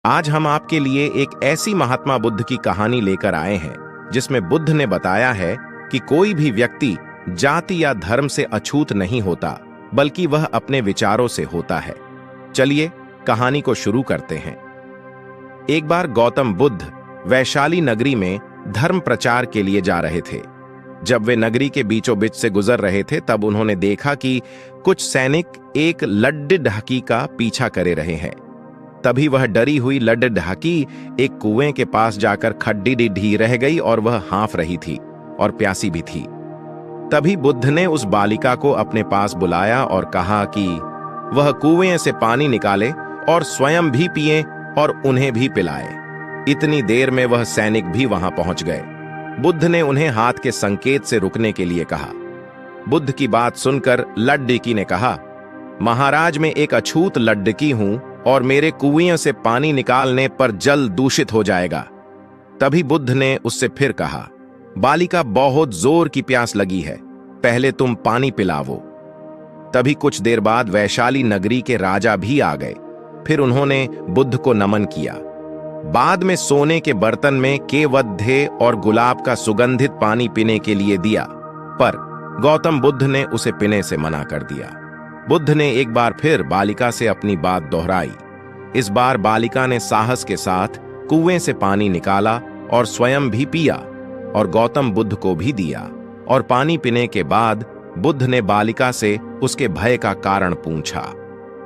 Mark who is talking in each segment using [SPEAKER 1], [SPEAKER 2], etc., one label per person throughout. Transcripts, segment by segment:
[SPEAKER 1] आज हम आपके लिए एक ऐसी महात्मा बुद्ध की कहानी लेकर आए हैं जिसमें बुद्ध ने बताया है कि कोई भी व्यक्ति जाति या धर्म से अछूत नहीं होता, बल्कि वह अपने विचारों से होता है। चलिए कहानी को शुरू करते हैं। एक बार गौतम बुद्ध वैशाली नगरी में धर्म प्रचार के लिए जा रहे थे। जब वे नगरी के बीचों बीच से गुजर रहे थे तब उन्होंने देखा कि कुछ सैनिक एक लड्डू का पीछा करे रहे हैं। तभी वह डरी हुई लड्डू एक कुएं के पास जाकर खड्डी रह गई और वह हाँफ रही थी और प्यासी भी थी। तभी बुद्ध ने उस बालिका को अपने पास बुलाया और कहा कि वह कुएं से पानी निकाले और स्वयं भी पिए और उन्हें भी पिलाए। इतनी देर में वह सैनिक भी वहां पहुंच गए। बुद्ध ने उन्हें हाथ के संकेत से रुकने के लिए कहा। बुद्ध की बात सुनकर लड्डू ने कहा, महाराज मैं एक अछूत लड्डू हूं और मेरे कुएं से पानी निकालने पर जल दूषित हो जाएगा। तभी बुद्ध ने उससे फिर कहा, बालिका बहुत जोर की प्यास लगी है, पहले तुम पानी पिलावो। तभी कुछ देर बाद वैशाली नगरी के राजा भी आ गए। फिर उन्होंने बुद्ध को नमन किया। बाद में सोने के बर्तन में केवद्य और गुलाब का सुगंधित पानी पीने के लिए दिया, पर गौतम बुद्ध ने उसे पीने से मना कर दिया। बुद्ध ने एक बार फिर बालिका से अपनी बात दोहराई। इस बार बालिका ने साहस के साथ कुएं से पानी निकाला और स्वयं भी पिया और गौतम बुद्ध को भी दिया। और पानी पीने के बाद बुद्ध ने बालिका से उसके भय का कारण पूछा।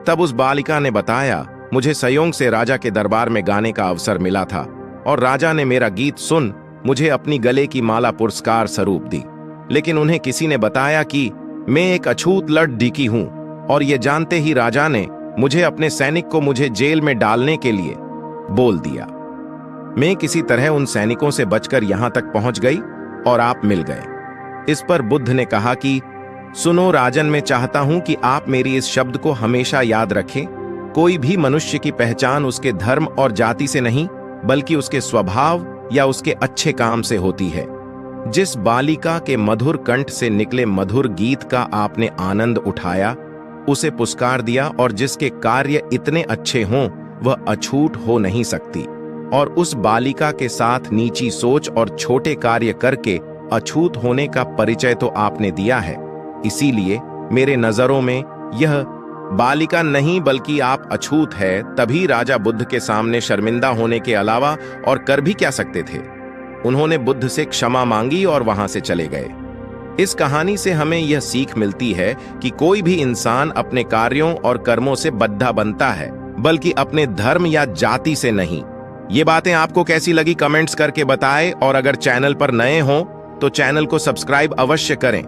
[SPEAKER 1] तब उस बालिका ने बताया, मुझे संयोग से राजा के दरबार में गाने का अवसर मिला था और राजा ने मेरा गीत सुन मुझे अपनी गले की माला पुरस्कार स्वरूप दी। लेकिन उन्हें किसी ने बताया कि मैं एक अछूत लड्डू हूं और ये जानते ही राजा ने मुझे अपने सैनिक को मुझे जेल में डालने के लिए बोल दिया। मैं किसी तरह उन सैनिकों से बचकर यहां तक पहुंच गई और आप मिल गए। इस पर बुद्ध ने कहा कि सुनो राजन, मैं चाहता हूं कि आप मेरी इस शब्द को हमेशा याद रखें। कोई भी मनुष्य की पहचान उसके धर्म और जाति से नहीं, बल्कि उसके स्वभाव या उसके अच्छे काम से होती है। जिस बालिका के मधुर कंठ से निकले मधुर गीत का आपने आनंद उठाया, उसे पुरस्कार दिया, और जिसके कार्य इतने अच्छे हों वह अछूत हो नहीं सकती। और उस बालिका के साथ नीची सोच और छोटे कार्य करके अछूत होने का परिचय तो आपने दिया है। इसीलिए मेरे नजरों में यह बालिका नहीं बल्कि आप अछूत है। तभी राजा बुद्ध के सामने शर्मिंदा होने के अलावा और कर भी क्या सकते थे। उन्होंने बुद्ध से क्षमा मांगी और वहां से चले गए। इस कहानी से हमें यह सीख मिलती है कि कोई भी इंसान अपने कार्यों और कर्मों से बद्धा बनता है, बल्कि अपने धर्म या जाति से नहीं। ये बातें आपको कैसी लगी कमेंट्स करके बताएं, और अगर चैनल पर नए हों तो चैनल को सब्सक्राइब अवश्य करें।